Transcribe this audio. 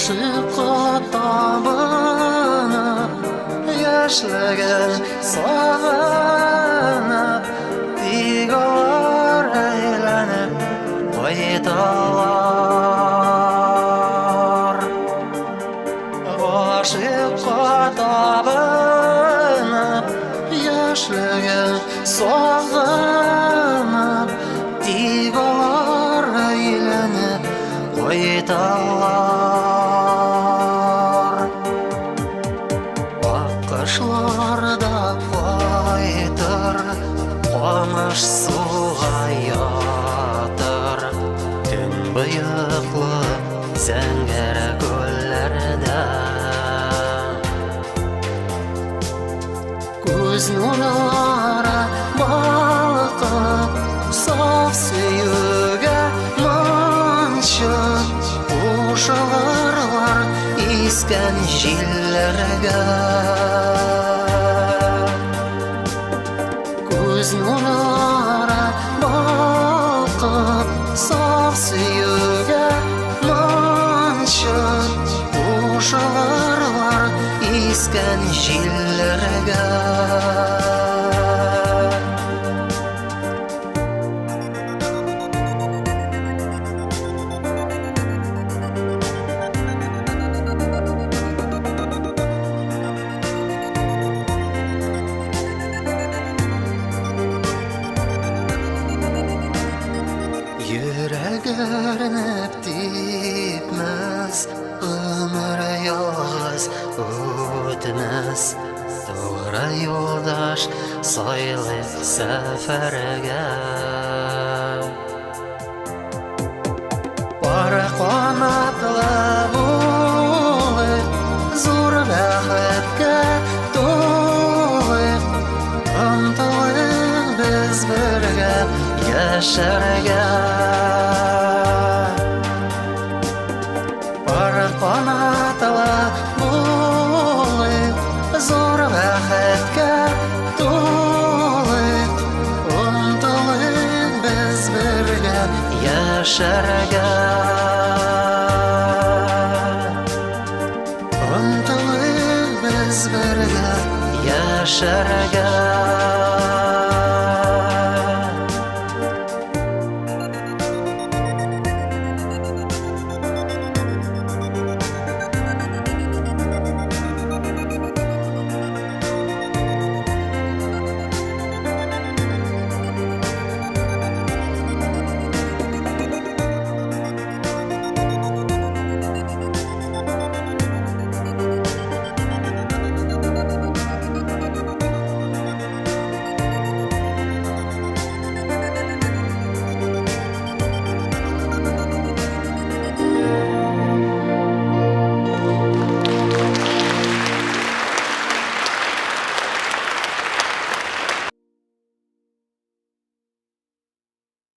Гашыйкка табынып, яшьлеген сагынып, тик алар әйләнеп кайталар. Гашыйкка табынып, яшьлеген сагынып, тик алар әйләнеп кайталар. Аккышларда кайтыр, камыш суга ятыр, төнбоеклы зәңгәр күлләрдә. Күз нурлары балкып, саф сөюгә манчып, кушылырлар искән җилләргә. Күз нурлары балкып, саф сөюгә манчып, кушылырлар искән җилләргә. Йөрәгәрнеп типмәс, ömür ялгыз үтмәс, тугры юлдаш сайлый сәфәргә. Пары канатлы булып, зур бәхеткә тулып, омтылыйк без бергә яшәргә. Пары канатлы булып, зур бәхеткә тулып, омтылыйк без бергә яшәргә. Омтылыйк без бергә яшәргә.